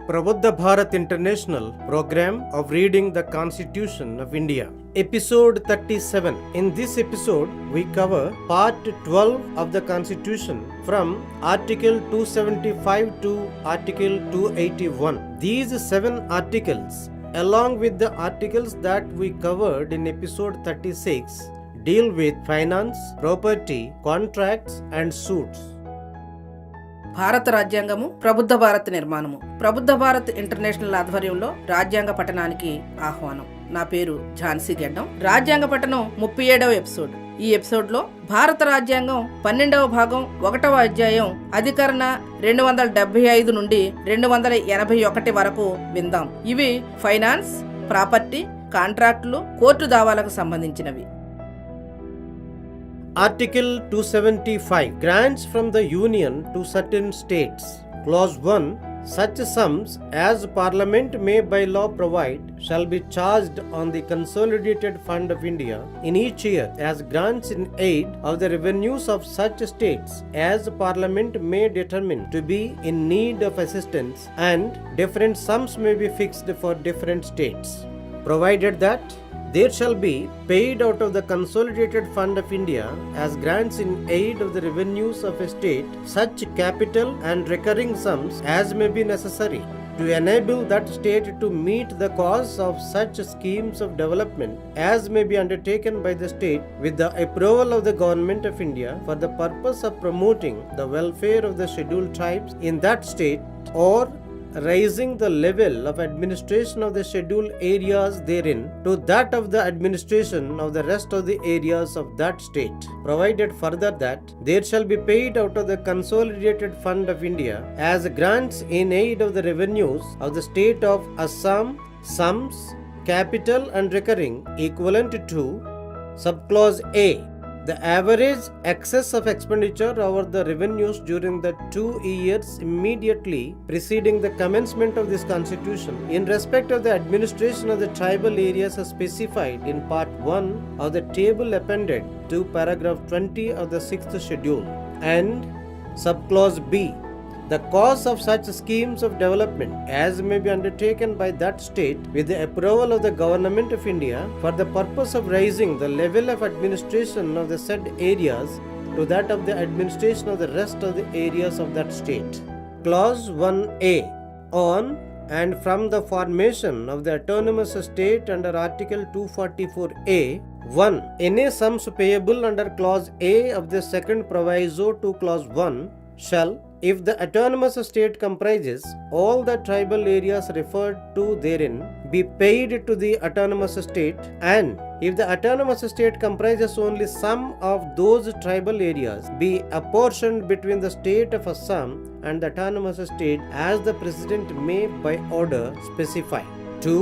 Prabuddha Bharat International program of reading the Constitution of India. Episode 37. In this episode, we cover part 12 of the Constitution from Article 275 to Article 281. These 7 articles, along with the articles that we covered in episode 36, deal with finance, property, contracts and suits. భారత రాజ్యాంగము ప్రబుద్ధ భారత్ నిర్మాణము. Prabuddha Bharat international ఆధ్వర్యంలో రాజ్యాంగ పఠనానికి ఆహ్వానం. నా పేరు ఝాన్సీ గెడ్డం. రాజ్యాంగ పఠనం 37వ ఎపిసోడ్. ఈ ఎపిసోడ్ లో భారత రాజ్యాంగం 12వ భాగం 1వ అధ్యాయం అధికరణ 275 నుండి 281 వరకు విందాం. ఇవి ఫైనాన్స్, ప్రాపర్టీ, కాంట్రాక్టులు, కోర్టు దావాలకు సంబంధించినవి. Article 275. Grants from the Union to certain states. Clause 1. Such sums as Parliament may by law provide shall be charged on the Consolidated Fund of India in each year as grants in aid of the revenues of such states as Parliament may determine to be in need of assistance, and different sums may be fixed for different states, provided that there shall be paid out of the Consolidated Fund of India as grants in aid of the revenues of a state such capital and recurring sums as may be necessary to enable that state to meet the costs of such schemes of development as may be undertaken by the state with the approval of the Government of India for the purpose of promoting the welfare of the scheduled tribes in that state, or raising the level of administration of the scheduled areas therein to that of the administration of the rest of the areas of that state, provided further that there shall be paid out of the Consolidated Fund of India as grants in aid of the revenues of the state of Assam sums, capital and recurring equivalent to subclause A, the average excess of expenditure over the revenues during the 2 years immediately preceding the commencement of this constitution in respect of the administration of the tribal areas as specified in part 1 of the table appended to paragraph 20 of the 6th schedule, and subclause B, the cost of such schemes of development as may be undertaken by that state with the approval of the Government of India for the purpose of raising the level of administration of the said areas to that of the administration of the rest of the areas of that state. Clause 1A. On and from the formation of the autonomous state under Article 244A, 1. Any sums payable under Clause A of the second proviso to Clause 1 shall, if the autonomous state comprises all the tribal areas referred to therein, be paid to the autonomous state, and if the autonomous state comprises only some of those tribal areas, be apportioned between the state of Assam and the autonomous state as the President may by order specify. 2.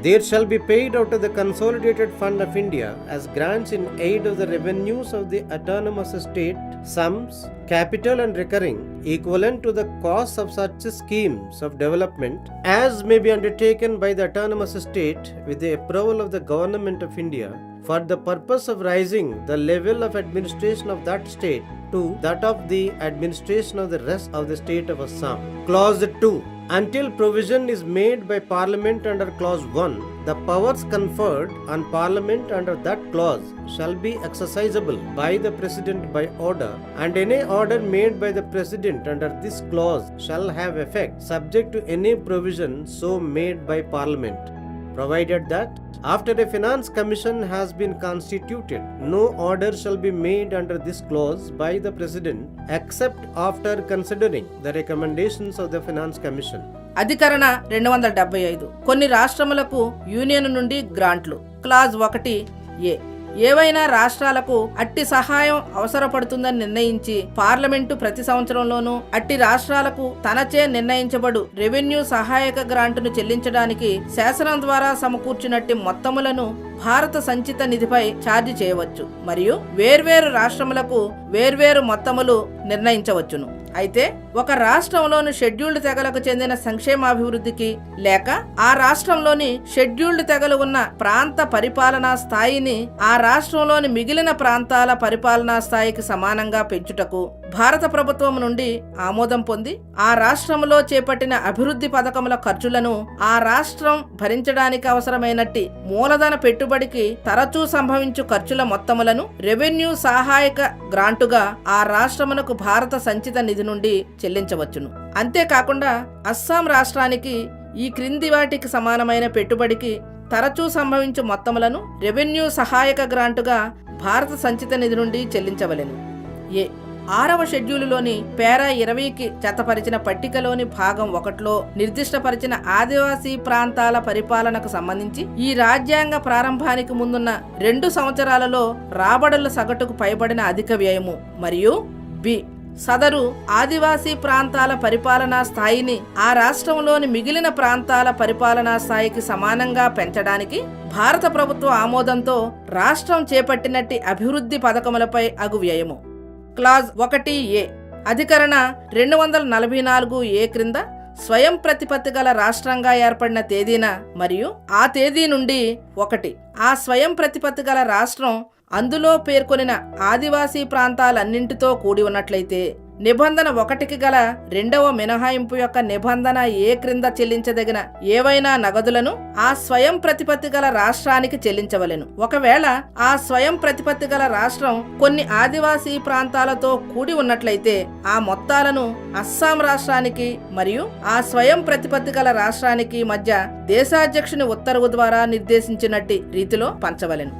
There shall be paid out of the Consolidated Fund of India as grants in aid of the revenues of the autonomous state sums, capital and recurring equivalent to the costs of such schemes of development as may be undertaken by the autonomous state with the approval of the Government of India for the purpose of raising the level of administration of that state to that of the administration of the rest of the state of Assam. Clause 2. Until provision is made by Parliament under Clause 1, the powers conferred on Parliament under that clause shall be exercisable by the President by order, and any order made by the President under this clause shall have effect subject to any provision so made by Parliament, provided that after a finance commission has been constituted, no order shall be made under this clause by the President except after considering the recommendations of the finance commission. అధికరణ 275. కొన్ని రాష్ట్రములకు union నుండి గ్రాంట్లు. Clause 1A. ఏవైనా రాష్ట్రాలకు అట్టి సహాయం అవసరపడుతుందని నిర్ణయించి parliament ప్రతి సంవత్సరంలోనూ అట్టి రాష్ట్రాలకు తనచే నిర్ణయించబడు రెవెన్యూ సహాయక గ్రాంటును చెల్లించడానికి శాసనం ద్వారా సమకూర్చినట్టి మొత్తములను భారత సంచిత నిధిపై ఛార్జీ చేయవచ్చు, మరియు వేర్వేరు రాష్ట్రములకు వేర్వేరు మొత్తములు నిర్ణయించవచ్చును. అయితే ఒక రాష్ట్రంలోని షెడ్యూల్డ్ తెగలకు చెందిన సంక్షేమాభివృద్ధికి లేక ఆ రాష్ట్రంలోని షెడ్యూల్డ్ తెగలు ఉన్న ప్రాంత పరిపాలనా స్థాయిని ఆ రాష్ట్రంలోని మిగిలిన ప్రాంతాల పరిపాలనా స్థాయికి సమానంగా పెంచుటకు భారత ప్రభుత్వం నుండి ఆమోదం పొంది ఆ రాష్ట్రంలో చేపట్టిన అభివృద్ధి పథకముల ఖర్చులను ఆ రాష్ట్రం భరించడానికి అవసరమైనట్టి మూలధన పెట్టుబడికి తరచూ సంభవించు ఖర్చుల మొత్తములను రెవెన్యూ సహాయక గ్రాంటుగా ఆ రాష్ట్రమునకు భారత సంచిత నిధి నుండి చెల్లించవచ్చును. అంతేకాకుండా అస్సాం రాష్ట్రానికి ఈ క్రింది వాటికి సమానమైన పెట్టుబడికి తరచూ సంభవించు మొత్తములను రెవెన్యూ సహాయక గ్రాంటుగా భారత సంచిత నిధి నుండి చెల్లించవలెను. ఏ 6వ షెడ్యూలులోని పేరా 20కి జతపరిచిన పట్టికలోని భాగం 1లో నిర్దిష్టపరిచిన ఆదివాసీ ప్రాంతాల పరిపాలనకు సంబంధించి ఈ రాజ్యాంగ ప్రారంభానికి ముందున్న 2 సంవత్సరాలలో రాబడుల సగటుకు పైబడిన అధిక వ్యయము మరియు బి సదరు ఆదివాసీ ప్రాంతాల పరిపాలనా స్థాయిని ఆ రాష్ట్రంలోని మిగిలిన ప్రాంతాల పరిపాలనా స్థాయికి సమానంగా పెంచడానికి భారత ప్రభుత్వ ఆమోదంతో రాష్ట్రం చేపట్టినట్టి అభివృద్ధి పథకములపై అగు వ్యయము. క్లాజ్ 1A అధికరణ 244A క్రింద స్వయం ప్రతిపత్తి గల రాష్ట్రంగా ఏర్పడిన తేదీన మరియు ఆ తేదీ నుండి 1 ఆ స్వయం ప్రతిపత్తి గల రాష్ట్రం అందులో పేర్కొనిన ఆదివాసీ ప్రాంతాలన్నింటితో కూడి ఉన్నట్లయితే నిబంధన 1కి గల 2వ మినహాయింపు యొక్క నిబంధన ఏ క్రింద చెల్లించదగిన ఏవైనా నగదులను ఆ స్వయం ప్రతిపత్తి గల రాష్ట్రానికి చెల్లించవలెను. ఒకవేళ ఆ స్వయం ప్రతిపత్తి గల రాష్ట్రం కొన్ని ఆదివాసీ ప్రాంతాలతో కూడి ఉన్నట్లయితే ఆ మొత్తాలను అస్సాం రాష్ట్రానికి మరియు ఆ స్వయం ప్రతిపత్తి గల రాష్ట్రానికి మధ్య దేశాధ్యక్షుని ఉత్తర్వు ద్వారా నిర్దేశించినట్టి రీతిలో పంచవలెను.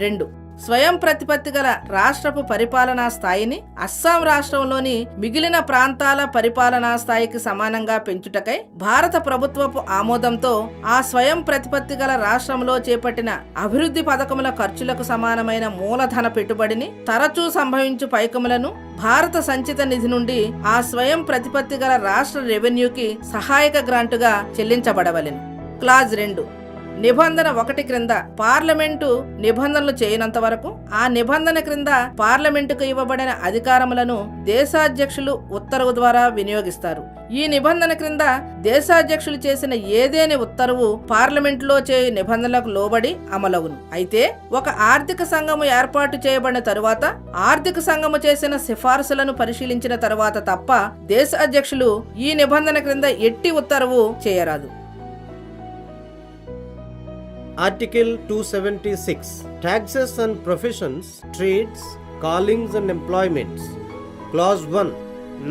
2 స్వయం ప్రతిపత్తి గల రాష్ట్రపు పరిపాలనా స్థాయిని అస్సాం రాష్ట్రంలోని మిగిలిన ప్రాంతాల పరిపాలనా స్థాయికి సమానంగా పెంచుటకై భారత ప్రభుత్వపు ఆమోదంతో ఆ స్వయం ప్రతిపత్తి గల రాష్ట్రంలో చేపట్టిన అభివృద్ధి పథకముల ఖర్చులకు సమానమైన మూలధన పెట్టుబడిని తరచూ సంభవించు పైకములను భారత సంచిత నిధి నుండి ఆ స్వయం ప్రతిపత్తి గల రాష్ట్ర రెవెన్యూకి సహాయక గ్రాంటుగా చెల్లించబడవలెను. క్లాజ్ 2 నిబంధన 1 క్రింద పార్లమెంటు నిబంధనలు చేయనంత వరకు ఆ నిబంధన క్రింద పార్లమెంటుకు ఇవ్వబడిన అధికారములను దేశాధ్యక్షులు ఉత్తర్వు ద్వారా వినియోగిస్తారు. ఈ నిబంధన క్రింద దేశాధ్యక్షులు చేసిన ఏదేని ఉత్తర్వు పార్లమెంటులో చేయు నిబంధనలకు లోబడి అమలవును. అయితే ఒక ఆర్థిక సంఘము ఏర్పాటు చేయబడిన తరువాత ఆర్థిక సంఘము చేసిన సిఫార్సులను పరిశీలించిన తరువాత తప్ప దేశాధ్యక్షులు ఈ నిబంధన క్రింద ఎట్టి ఉత్తర్వు చేయరాదు. Article 276 Taxes and Professions, Trades, Callings and Employments. Clause 1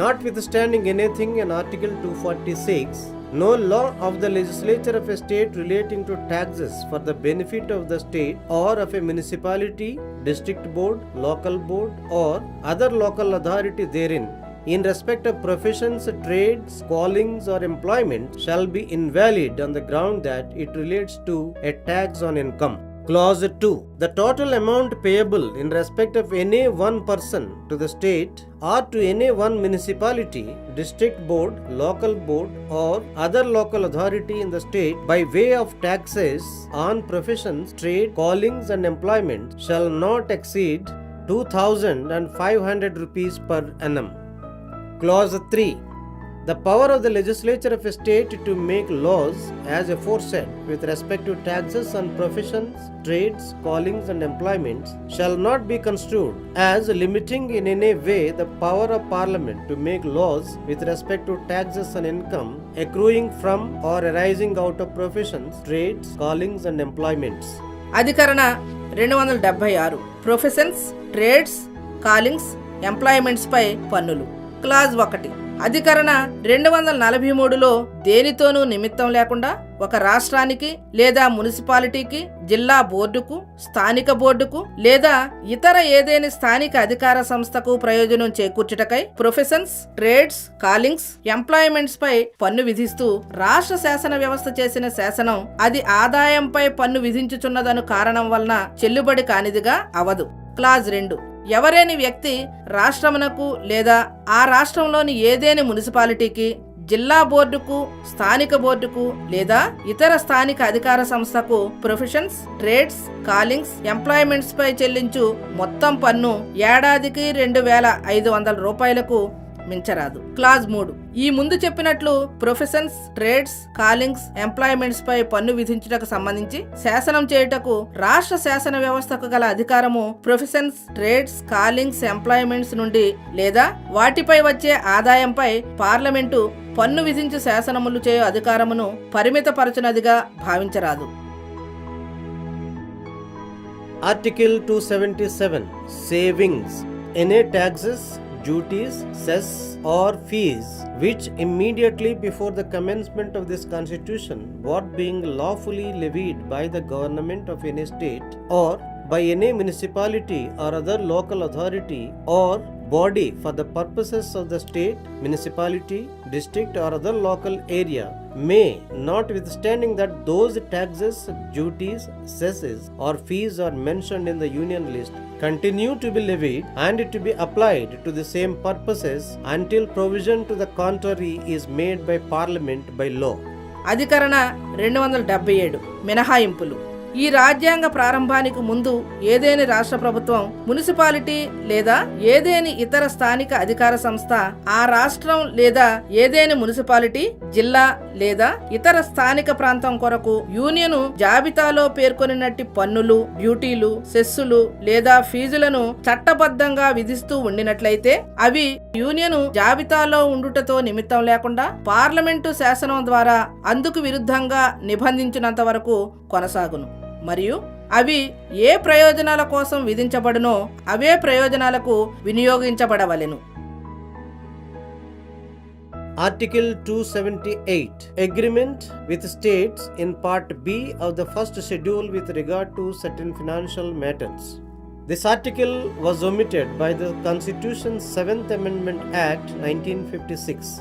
Notwithstanding anything in Article 246, no law of the legislature of a state relating to taxes for the benefit of the state or of a municipality, district board, local board or other local authority therein in respect of professions, trades, callings or employment shall be invalid on the ground that it relates to a tax on income. Clause 2 The total amount payable in respect of any one person to the state or to any one municipality, district board, local board or other local authority in the state by way of taxes on professions, trade, callings and employment shall not exceed 2,500 rupees per annum. Clause 3 The power of the legislature of a state to make laws as aforesaid with respect to taxes on professions, trades, callings and employments shall not be construed as limiting in any way the power of Parliament to make laws with respect to taxes on income accruing from or arising out of professions, trades, callings and employments. అధికరణ 276 professions, trades, callings, employments పై పన్నులు. Clause 1 అధికరణ 243లో దేనితోనూ నిమిత్తం లేకుండా ఒక రాష్ట్రానికి లేదా మున్సిపాలిటీకి, జిల్లా బోర్డుకు, స్థానిక బోర్డుకు లేదా ఇతర ఏదేని స్థానిక అధికార సంస్థకు ప్రయోజనం చేకూర్చుటకై ప్రొఫెషన్స్, ట్రేడ్స్, కాలింగ్స్, ఎంప్లాయ్మెంట్స్ పై పన్ను విధిస్తూ రాష్ట్ర శాసన వ్యవస్థ చేసిన శాసనం అది ఆదాయంపై పన్ను విధించుచున్నదను కారణం వలన చెల్లుబడి కానిదిగా అవదు. క్లాజ్ 2 ఎవరేని వ్యక్తి రాష్ట్రమునకు లేదా ఆ రాష్ట్రంలోని ఏదేని మున్సిపాలిటీకి, జిల్లా బోర్డుకు, స్థానిక బోర్డుకు లేదా ఇతర స్థానిక అధికార సంస్థకు ప్రొఫెషన్స్, ట్రేడ్స్, కాలింగ్స్, ఎంప్లాయ్మెంట్స్ పై చెల్లించు మొత్తం పన్ను ఏడాదికి 2,500 రూపాయలకు మించరాదు. క్లాజ్ 3 ఈ ముందు చెప్పినట్లు ప్రొఫెషన్స్, ట్రేడ్స్, కాలింగ్స్, ఎంప్లాయ్మెంట్స్ పై పన్ను విధించుటకు సంబంధించి శాసనం చేయుటకు రాష్ట్ర శాసన వ్యవస్థకు గల అధికారము ప్రొఫెషన్స్, ట్రేడ్స్, కాలింగ్స్, ఎంప్లాయ్మెంట్స్ నుండి లేదా వాటిపై వచ్చే ఆదాయంపై పార్లమెంటు పన్ను విధించు శాసనములు చేయు అధికారమును పరిమితపరచునదిగా భావించరాదు. Article 277 Savings. Any taxes, duties, cess or fees which immediately before the commencement of this constitution were being lawfully levied by the government of any state or by any municipality or other local authority or body for the purposes of the state, municipality, district or other local area may, notwithstanding that those taxes, duties, cesses or fees are mentioned in the union list, continue to be levied and to be applied to the same purposes until provision to the contrary is made by parliament by law. అధికరణ 277 మినహాయింపులు. ఈ రాజ్యాంగ ప్రారంభానికి ముందు ఏదేని రాష్ట్ర ప్రభుత్వం, municipality లేదా ఏదేని ఇతర స్థానిక అధికార సంస్థ ఆ రాష్ట్రం లేదా ఏదేని మున్సిపాలిటీ, జిల్లా లేదా ఇతర స్థానిక ప్రాంతం కొరకు యూనియను జాబితాలో పేర్కొనినట్టి పన్నులు, డ్యూటీలు, సెస్సులు లేదా ఫీజులను చట్టబద్ధంగా విధిస్తూ ఉండినట్లయితే అవి యూనియను జాబితాలో ఉండుటతో నిమిత్తం లేకుండా పార్లమెంటు శాసనం ద్వారా అందుకు విరుద్ధంగా నిబంధించినంత వరకు కొనసాగును మరియు అవి ఏ ప్రయోజనాల కోసం విధించబడునో అవే ప్రయోజనాలకు వినియోగించబడవలెను. Article 278 Agreement with states in Part B of the first schedule with regard to certain financial matters. This article was omitted by the Constitution's 7th Amendment Act 1956.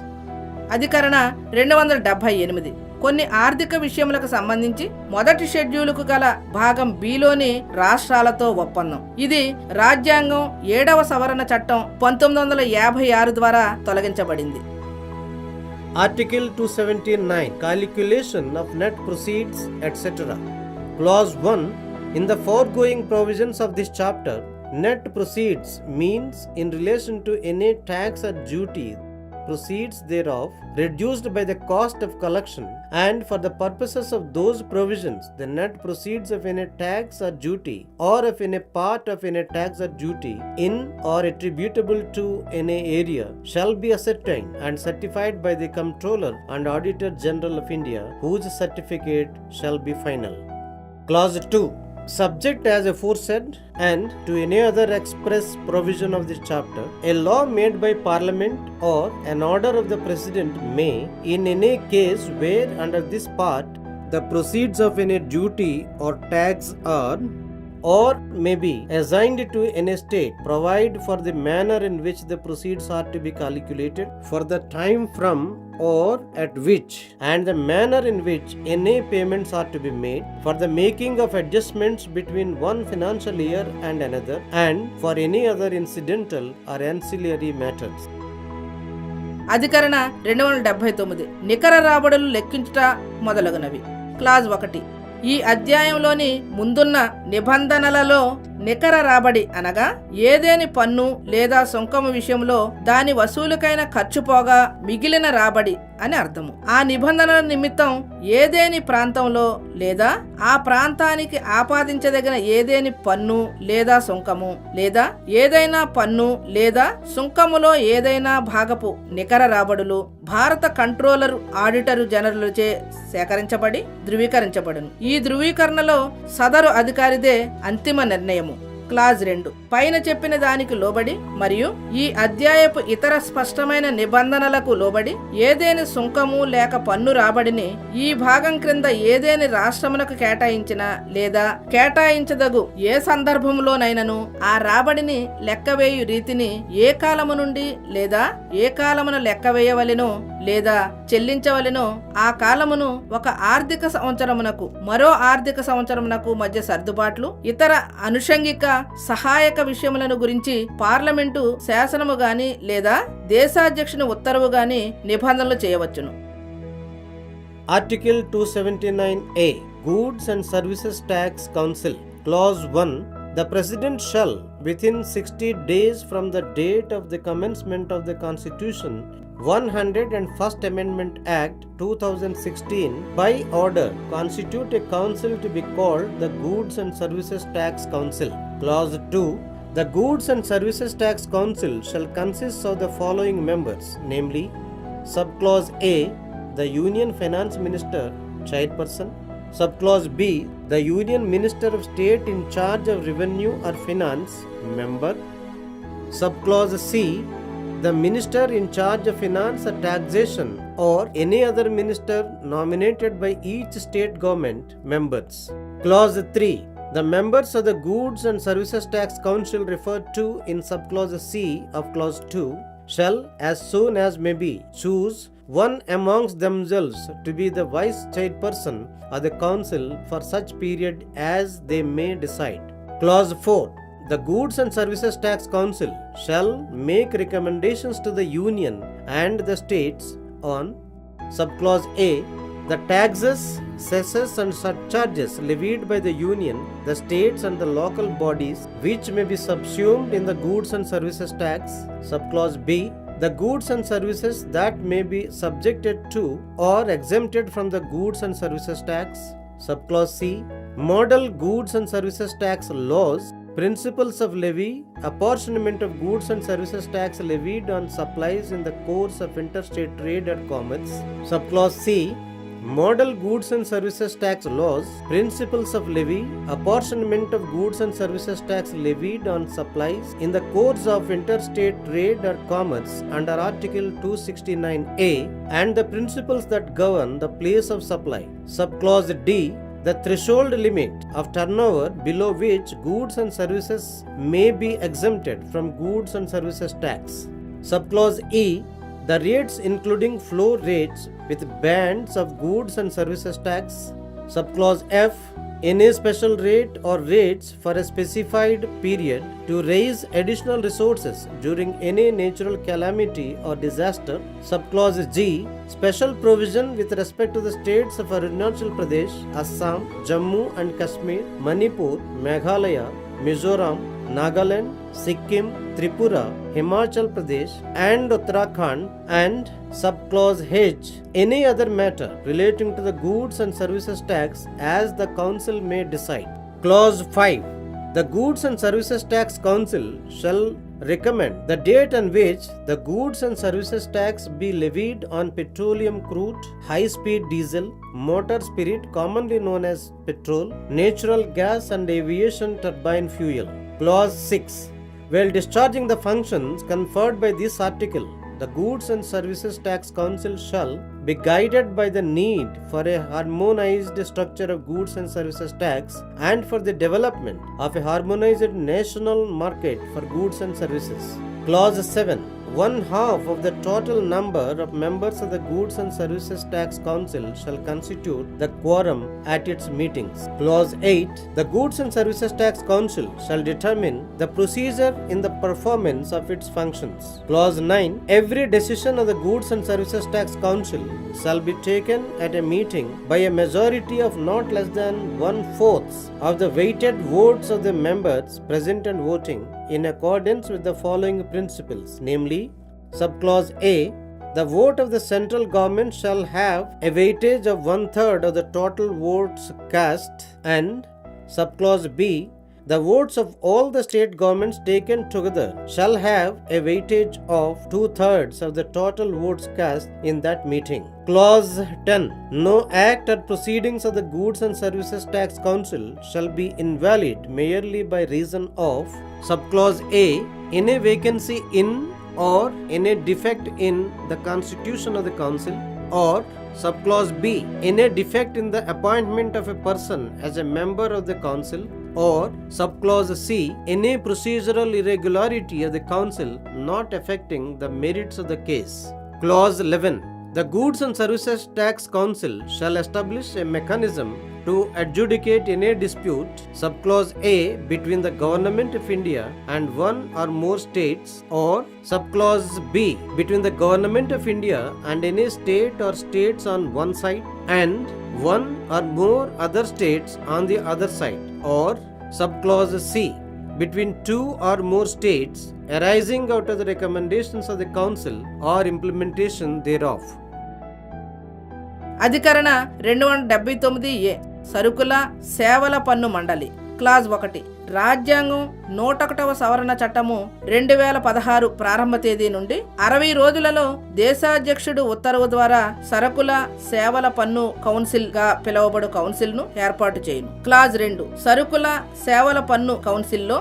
అధికరణ 278 కొన్ని ఆర్థిక విషయములకు సంబంధించి మొదటి షెడ్యూలుకు గల భాగం బిలోని రాష్ట్రాలతో ఒప్పందం. ఇది రాజ్యాంగం 7వ సవరణ చట్టం 1956 ద్వారా తొలగించబడింది. Article 279 Calculation of net proceeds etc. Clause 1 In the foregoing provisions of this chapter, net proceeds means in relation to any tax or duty proceeds thereof reduced by the cost of collection, and for the purposes of those provisions the net proceeds of any tax or duty or of any part of any tax or duty in or attributable to any area shall be ascertained and certified by the Comptroller and Auditor General of India, whose certificate shall be final. Clause 2 Subject as aforesaid and to any other express provision of this chapter, a law made by Parliament or an order of the President may, in any case where under this part the proceeds of any duty or tax are or may be assigned to any state, provide for the manner in which the proceeds are to be calculated, for the time from or at which and the manner in which any payments are to be made, for the making of adjustments between one financial year and another, and for any other incidental or ancillary matters. అధికరణ 279 నికర రాబడులు లెక్కించుట మొదలగునవి. Clause 1 ఈ అధ్యాయంలోని ముందున్న నిబంధనలలో నికర రాబడి అనగా ఏదేని పన్ను లేదా సుంకము విషయంలో దాని వసూలుకైన ఖర్చు పోగా మిగిలిన రాబడి అని అర్థము. ఆ నిబంధనల నిమిత్తం ఏదేని ప్రాంతంలో లేదా ఆ ప్రాంతానికి ఆపాదించదగిన ఏదేని పన్ను లేదా సుంకము లేదా ఏదైనా పన్ను లేదా సుంకములో ఏదైనా భాగపు నికర రాబడులు భారత కంట్రోలర్ ఆడిటర్ జనరల్చే సేకరించబడి ధృవీకరించబడును. ఈ ధృవీకరణలో సదరు అధికారిదే అంతిమ నిర్ణయము. క్లాజ్ 2 పైన చెప్పిన దానికి లోబడి మరియు ఈ అధ్యాయపు ఇతర స్పష్టమైన నిబంధనలకు లోబడి ఏదేని సుంకము లేక పన్ను రాబడిని ఈ భాగం క్రింద ఏదేని రాష్ట్రమునకు కేటాయించిన లేదా కేటాయించదగు ఏ సందర్భంలోనైనను ఆ రాబడిని లెక్కవేయు రీతిని ఏ కాలము నుండి లేదా ఏ కాలమున లెక్కవేయవలెనో లేదా చెల్లించవలెనో ఆ కాలమును ఒక ఆర్థిక సంవత్సరమునకు మరో ఆర్థిక సంవత్సరమునకు మధ్య సర్దుబాట్లు ఇతర అనుషంగిక సహాయక విషయములను గురించి పార్లమెంటు శాసనము గాని లేదా దేశాధ్యక్షుని ఉత్తర్వు గాని నిబంధనలు చేయవచ్చును. Article 279A Goods and Services Tax Council Clause 1 The President shall, within 60 days from the date of the commencement of the Constitution, 101st Amendment Act 2016, by order, constitute a council to be called the Goods and Services Tax Council. Clause 2. The Goods and Services Tax Council shall consist of the following members, namely, Subclause A, the Union Finance Minister, Chairperson. Subclause B, the Union Minister of State in charge of Revenue or Finance, Member. Subclause C, the Minister in charge of Finance or Taxation or any other minister nominated by each state government, Members. Clause 3, the members of the Goods and Services Tax Council referred to in Subclause C of Clause 2 shall, as soon as may be, choose one amongst themselves to be the vice chairperson of the council for such period as they may decide. Clause 4. The Goods and Services Tax Council shall make recommendations to the Union and the states on Subclause A, the taxes, cesses and surcharges levied by the Union, the states and the local bodies which may be subsumed in the Goods and Services Tax. Subclause B, the goods and services that may be subjected to or exempted from the Goods and Services Tax. Subclause C, model Goods and Services Tax laws, principles of levy, apportionment of goods and services tax levied on supplies in the course of interstate trade and commerce. Subclause C, model goods and services tax laws, principles of levy, apportionment of goods and services tax levied on supplies in the course of interstate trade or commerce under Article 269A, and the principles that govern the place of supply. Subclause D, the threshold limit of turnover below which goods and services may be exempted from goods and services tax. Subclause E, the rates including floor rates with bands of goods and services tax. Subclause F, any special rate or rates for a specified period to raise additional resources during any natural calamity or disaster. Subclause G, special provision with respect to the states of Arunachal Pradesh, Assam, Jammu and Kashmir, Manipur, Meghalaya, Mizoram, Nagaland, Sikkim, Tripura, Himachal Pradesh and Uttarakhand. And Subclause H, any other matter relating to the goods and services tax as the council may decide. Clause 5, the Goods and Services Tax Council shall recommend the date on which the goods and services tax be levied on petroleum crude, high-speed diesel, motor spirit commonly known as petrol, natural gas and aviation turbine fuel. Clause 6, while discharging the functions conferred by this article, the Goods and Services Tax Council shall be guided by the need for a harmonized structure of goods and services tax and for the development of a harmonized national market for goods and services. Clause 7, one half of the total number of members of the Goods and Services Tax Council shall constitute the quorum at its meetings. Clause 8, the Goods and Services Tax Council shall determine the procedure in the performance of its functions. Clause 9, every decision of the Goods and Services Tax Council shall be taken at a meeting by a majority of not less than 1/4 of the weighted votes of the members present and voting in accordance with the following principles, namely, Subclause A, the vote of the central government shall have a weightage of 1/3 of the total votes cast, and Subclause B, the votes of all the state governments taken together shall have a weightage of 2/3 of the total votes cast in that meeting. Clause 10, no act or proceedings of the Goods and Services Tax Council shall be invalid merely by reason of Subclause A, any vacancy in or any defect in the constitution of the council, or Subclause B, any defect in the appointment of a person as a member of the council, or Subclause C, any procedural irregularity of the council not affecting the merits of the case. Clause 11, the Goods and Services Tax Council shall establish a mechanism to adjudicate any dispute, Subclause A, between the Government of India and one or more states, or Subclause B, between the Government of India and any state or states on one side and one or more other states on the other side, or Subclause C, between two or more states arising out of the recommendations of the council or implementation thereof. అధికరణ 279 సరుకుల సేవల పన్ను మండలి. Clause 1 రాజ్యాంగం 101వ సవరణ చట్టము 2016 ప్రారంభ తేదీ నుండి 60 రోజులలో దేశాధ్యక్షుడు ఉత్తర్వు ద్వారా సరుకుల సేవల పన్ను కౌన్సిల్ గా పిలువబడు కౌన్సిల్ ను ఏర్పాటు చేయును. క్లాజ్ 2 సరుకుల సేవల పన్ను కౌన్సిల్లో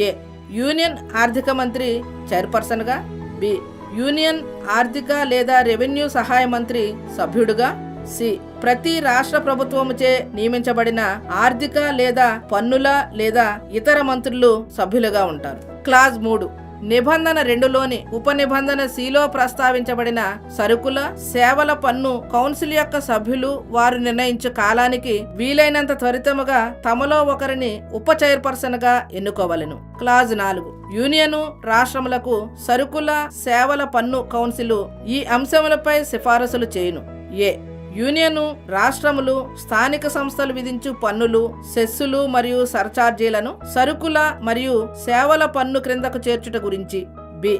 ఏ యూనియన్ ఆర్థిక మంత్రి చైర్పర్సన్ గా, బి యూనియన్ ఆర్థిక లేదా రెవెన్యూ సహాయ మంత్రి సభ్యుడుగా, సి ప్రతి రాష్ట్ర ప్రభుత్వముచే నియమించబడిన ఆర్థిక లేదా పన్నుల లేదా ఇతర మంత్రులు సభ్యులుగా ఉంటారు. క్లాజ్ 3 నిబంధన 2లోని ఉప నిబంధన సిలో ప్రస్తావించబడిన సరుకుల సేవల పన్ను కౌన్సిల్ యొక్క సభ్యులు వారు నిర్ణయించు కాలానికి వీలైనంత త్వరితముగా తమలో ఒకరిని ఉప చైర్పర్సన్ గా ఎన్నుకోవలెను. క్లాజ్ 4 యూనియను రాష్ట్రములకు సరుకుల సేవల పన్ను కౌన్సిల్ ఈ అంశములపై సిఫారసులు చేయును. ఏ యూనియను రాష్ట్రములు స్థానిక సంస్థలు విధించు పన్నులు, సెస్సులు మరియు సర్చార్జీలను సరుకుల మరియు సేవల పన్ను క్రిందకు చేర్చుట గురించి. బి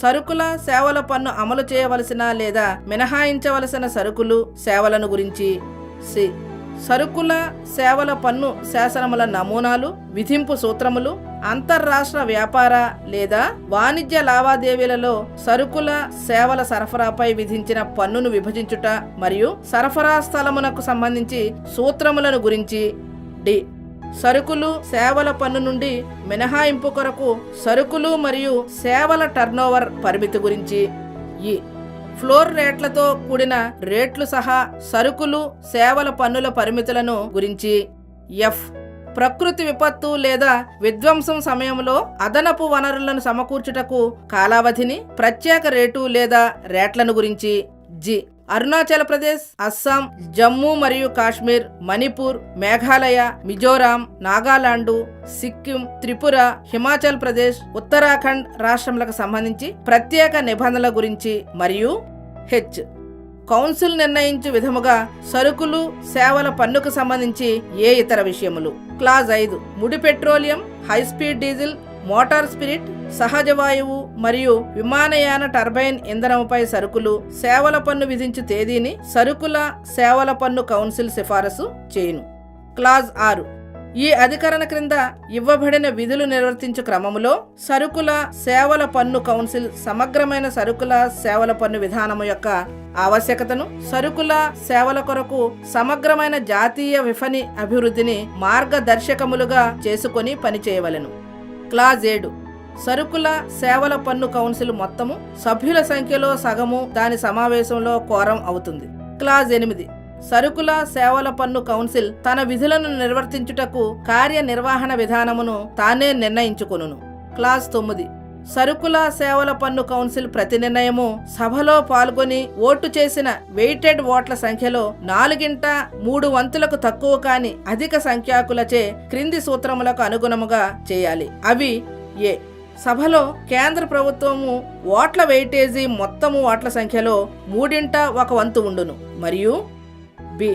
సరుకుల సేవల పన్ను అమలు చేయవలసిన లేదా మినహాయించవలసిన సరుకులు సేవలను గురించి. సి సరుకుల సేవల పన్ను శాసనముల నమూనాలు, విధింపు సూత్రములు, అంతర్రాష్ట్ర వ్యాపార లేదా వాణిజ్య లావాదేవీలలో సరుకుల సేవల సరఫరాపై విధించిన పన్నును విభజించుట మరియు సరఫరా స్థలమునకు సంబంధించి సూత్రములను గురించి. డి సరుకులు సేవల పన్ను నుండి మినహాయింపు కొరకు సరుకులు మరియు సేవల టర్నోవర్ పరిమితి గురించి. ఈ ఫ్లోర్ రేట్లతో కూడిన రేట్లు సహా సరుకులు సేవల పన్నుల పరిమితులను గురించి. ఎఫ్ ప్రకృతి విపత్తు లేదా విధ్వంసం సమయంలో అదనపు వనరులను సమకూర్చుటకు కాలావధిని, ప్రత్యేక రేటు లేదా రేట్లను గురించి. జి అరుణాచల్ ప్రదేశ్, అస్సాం, జమ్మూ మరియు కాశ్మీర్, మణిపూర్, మేఘాలయ, మిజోరాం, నాగాలాండు, సిక్కిం, త్రిపుర, హిమాచల్ ప్రదేశ్, ఉత్తరాఖండ్ రాష్ట్రములకు సంబంధించి ప్రత్యేక నిబంధనల గురించి. మరియు హెచ్ కౌన్సిల్ నిర్ణయించు విధముగా సరుకులు సేవల పన్నుకు సంబంధించి ఏ ఇతర విషయములు. క్లాజ్ 5 ముడి petroleum, high speed diesel, motor spirit, సహజ వాయువు మరియు విమానయాన టర్బైన్ ఇంధనంపై సరుకులు సేవల పన్ను విధించు తేదీని సరుకుల సేవల పన్ను కౌన్సిల్ సిఫారసు చేయును. క్లాజ్ 6 ఈ అధికరణ క్రింద ఇవ్వబడిన విధులు నిర్వర్తించు క్రమములో సరుకుల సేవల పన్ను కౌన్సిల్ సమగ్రమైన సరుకుల సేవల పన్ను విధానము యొక్క ఆవశ్యకతను, సరుకుల సేవల కొరకు సమగ్రమైన జాతీయ విపణి అభివృద్ధిని మార్గదర్శకములుగా చేసుకొని పనిచేయవలెను. క్లాజ్ 7 సరుకుల సేవల పన్ను కౌన్సిల్ మొత్తము సభ్యుల సంఖ్యలో సగము దాని సమావేశంలో కోరం అవుతుంది. క్లాజ్ 8 సరుకుల సేవల పన్ను కౌన్సిల్ తన విధులను నిర్వర్తించుటకు కార్యనిర్వహణ విధానమును తానే నిర్ణయించుకొనును. క్లాజ్ 9 సరుకుల సేవల పన్ను కౌన్సిల్ ప్రతి నిర్ణయము సభలో పాల్గొని ఓటు చేసిన వెయిటెడ్ ఓట్ల సంఖ్యలో 4/3 తక్కువ కాని అధిక సంఖ్యాకులచే క్రింది సూత్రములకు అనుగుణముగా చేయాలి. అవి ఏ సభలో కేంద్ర ప్రభుత్వము ఓట్ల వెయిటేజీ మొత్తము ఓట్ల సంఖ్యలో 3/1 ఉండును. మరియు బి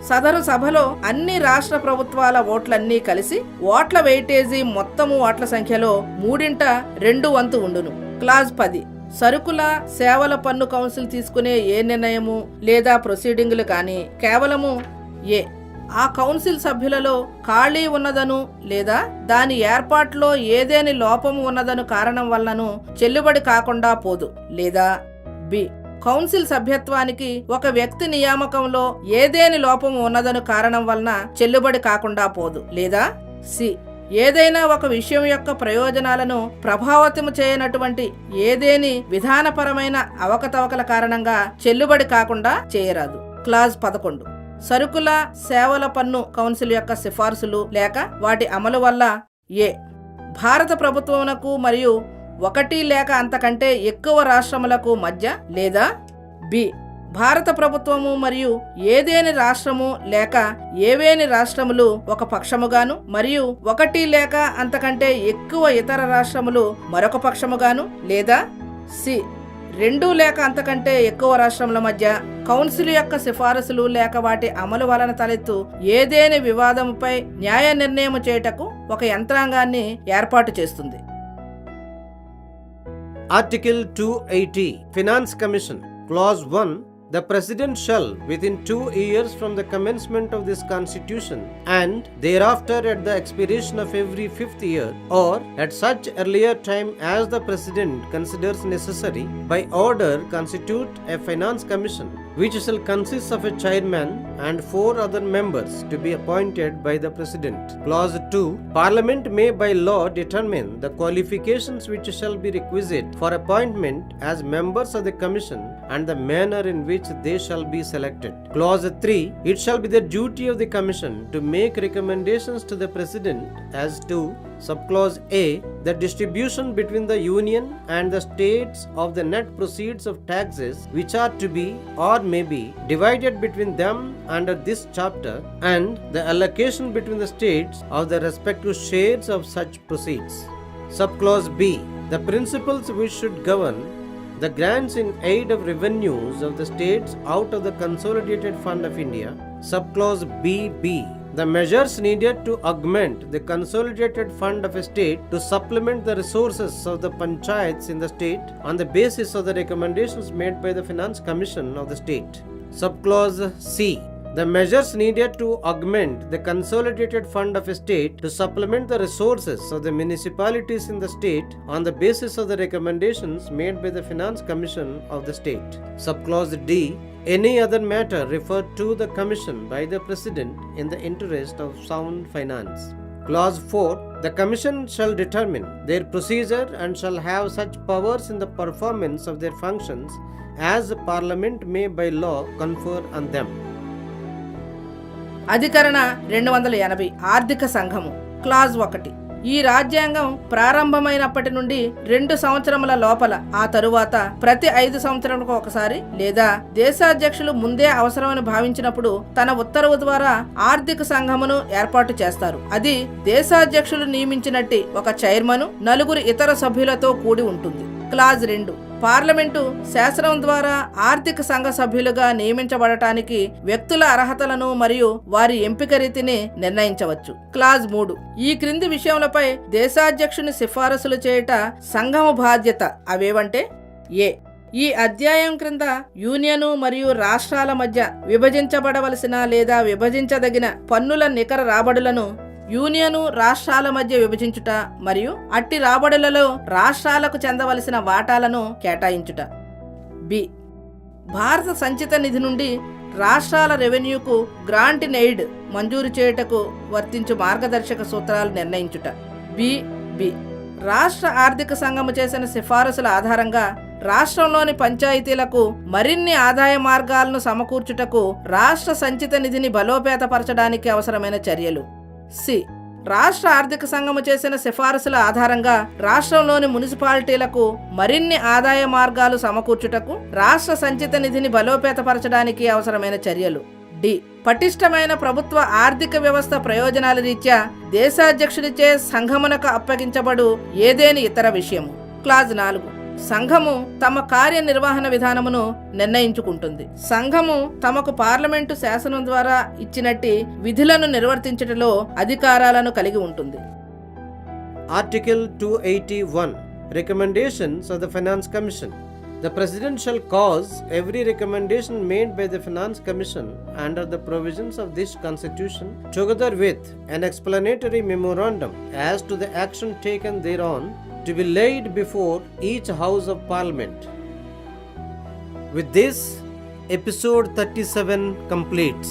సదరు సభలో అన్ని రాష్ట్ర ప్రభుత్వాల ఓట్లన్నీ కలిసి ఓట్ల వెయిటేజీ మొత్తము ఓట్ల సంఖ్యలో 3/2 ఉండును. క్లాజ్ 10 సరుకుల సేవల పన్ను కౌన్సిల్ తీసుకునే ఏ నిర్ణయము లేదా ప్రొసీడింగులు కానీ కేవలము ఏ ఆ కౌన్సిల్ సభ్యులలో ఖాళీ ఉన్నదను లేదా దాని ఏర్పాటులో ఏదేని లోపము ఉన్నదను కారణం వలనను చెల్లుబడి కాకుండా పోదు. లేదా బి కౌన్సిల్ సభ్యత్వానికి ఒక వ్యక్తి నియామకంలో ఏదేని లోపము ఉన్నదను కారణం వలన చెల్లుబడి కాకుండా పోదు. లేదా సి ఏదైనా ఒక విషయం యొక్క ప్రయోజనాలను ప్రభావితము చేయనటువంటి ఏదేని విధానపరమైన అవకతవకల కారణంగా చెల్లుబడి కాకుండా చేయరాదు. క్లాజ్ 11 సరుకుల సేవల పన్ను కౌన్సిల్ యొక్క సిఫార్సులు లేక వాటి అమలు వల్ల ఏ భారత ప్రభుత్వమునకు మరియు 1 లేక అంతకంటే ఎక్కువ రాష్ట్రములకు మధ్య, లేదా బి భారత ప్రభుత్వము మరియు ఏదేని రాష్ట్రము లేక ఏవేని రాష్ట్రములు ఒక పక్షముగాను మరియు 1 లేక అంతకంటే ఎక్కువ ఇతర రాష్ట్రములు మరొక పక్షముగాను, లేదా సి రెండు లేక అంతకంటే ఎక్కువ రాష్ట్రముల మధ్య కౌన్సిల్ యొక్క సిఫారసులు లేక వాటి అమలు వలన తలెత్తు ఏదేని వివాదముపై న్యాయ నిర్ణయం చేయుటకు ఒక యంత్రాంగాన్ని ఏర్పాటు చేస్తుంది. Article 280 Finance Commission Clause 1 The President shall, within 2 years from the commencement of this Constitution, and thereafter at the expiration of every 5th year, or at such earlier time as the President considers necessary, by order constitute a Finance Commission, which shall consist of a chairman and 4 other members to be appointed by the President. Clause 2 Parliament may by law determine the qualifications which shall be requisite for appointment as members of the Commission and the manner in which they shall be selected. Clause 3 It shall be the duty of the Commission to make recommendations to the President as to Subclause A the distribution between the Union and the states of the net proceeds of taxes which are to be or may be divided between them under this chapter, and the allocation between the states of the respective shares of such proceeds. Subclause B the principles which should govern the grants in aid of revenues of the states out of the Consolidated Fund of India. Subclause BB the measures needed to augment the Consolidated Fund of a state to supplement the resources of the panchayats in the state on the basis of the recommendations made by the Finance Commission of the state. Subclause C the measures needed to augment the Consolidated Fund of a state to supplement the resources of the municipalities in the state on the basis of the recommendations made by the Finance Commission of the state. Subclause D any other matter referred to the Commission by the President in the interest of sound finance. Clause 4 the Commission shall determine their procedure and shall have such powers in the performance of their functions as the Parliament may by law confer on them. అధికరణ 280 ఆర్థిక సంఘము clause 1 ఈ రాజ్యాంగం ప్రారంభమైనప్పటి నుండి 2 సంవత్సరముల లోపల ఆ తరువాత ప్రతి 5 సంవత్సరములకు ఒకసారి లేదా దేశాధ్యక్షులు ముందే అవసరమని భావించినప్పుడు తన ఉత్తర్వు ద్వారా ఆర్థిక సంఘమును ఏర్పాటు చేస్తారు. అది దేశాధ్యక్షులు నియమించినట్టి ఒక చైర్మన్ 4 ఇతర సభ్యులతో కూడి ఉంటుంది. క్లాజ్ 2 పార్లమెంటు శాసనం ద్వారా ఆర్థిక సంఘ సభ్యులుగా నియమించబడటానికి వ్యక్తుల అర్హతలను మరియు వారి ఎంపిక రీతిని నిర్ణయించవచ్చు. క్లాజ్ 3 ఈ క్రింది విషయములపై దేశాధ్యక్షుని సిఫారసులు చేయుట సంఘము బాధ్యత. అవేవంటే ఏ ఈ అధ్యాయం క్రింద యూనియను మరియు రాష్ట్రాల మధ్య విభజించబడవలసిన లేదా విభజించదగిన పన్నుల నికర రాబడులను యూనియను రాష్ట్రాల మధ్య విభజించుట మరియు అట్టి రాబడులలో రాష్ట్రాలకు చెందవలసిన వాటాలను కేటాయించుట. బి భారత సంచిత నిధి నుండి రాష్ట్రాల రెవెన్యూకు గ్రాంట్ ఇన్ ఎయిడ్ మంజూరు చేయుటకు వర్తించు మార్గదర్శక సూత్రాలు నిర్ణయించుట. బి రాష్ట్ర ఆర్థిక సంఘము చేసిన సిఫారసుల ఆధారంగా రాష్ట్రంలోని పంచాయతీలకు మరిన్ని ఆదాయ మార్గాలను సమకూర్చుటకు రాష్ట్ర సంచిత నిధిని బలోపేతపరచడానికి అవసరమైన చర్యలు. సి రాష్ట్ర ఆర్థిక సంఘము చేసిన సిఫారసుల ఆధారంగా రాష్ట్రంలోని మున్సిపాలిటీలకు మరిన్ని ఆదాయ మార్గాలు సమకూర్చుటకు రాష్ట్ర సంచిత నిధిని బలోపేతపరచడానికి అవసరమైన చర్యలు. డి పటిష్టమైన ప్రభుత్వ ఆర్థిక వ్యవస్థ ప్రయోజనాల రీత్యా దేశాధ్యక్షుడిచే సంఘమునకు అప్పగించబడు ఏదేని ఇతర విషయము. క్లాజ్ 4 సంఘము తమ కార్యనిర్వహణ విధానమును నిర్ణయించుకుంటుంది. సంఘము తమకు పార్లమెంటు శాసనం ద్వారా ఇచ్చినట్టి విధులను నిర్వర్తించటలో అధికారాలను కలిగి ఉంటుంది. Article 281 Recommendations of the Finance Commission. The President shall cause every recommendation made by the Finance Commission under the provisions of this Constitution, together with an explanatory memorandum as to the action taken thereon, to be laid before each House of Parliament. With this, episode 37 completes.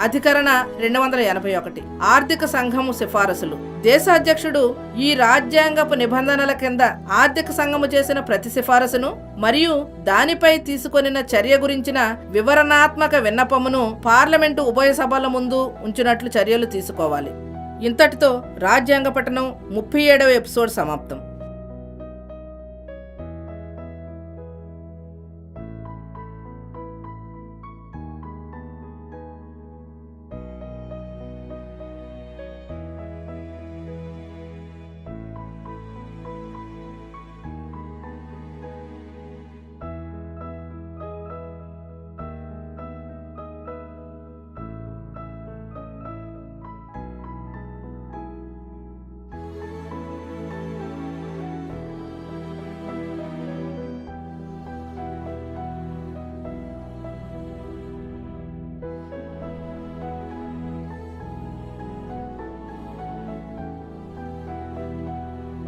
అధికరణ 281 ఆర్థిక సంఘము సిఫారసులు. దేశాధ్యక్షుడు ఈ రాజ్యాంగపు నిబంధనల కింద ఆర్థిక సంఘము చేసిన ప్రతి సిఫారసును మరియు దానిపై తీసుకొనిన చర్య గురించిన వివరణాత్మక విన్నపమును పార్లమెంటు ఉభయ సభల ముందు ఉంచినట్లు చర్యలు తీసుకోవాలి. ఇంతటితో రాజ్యాంగ పఠనం 37వ ఎపిసోడ్ సమాప్తం.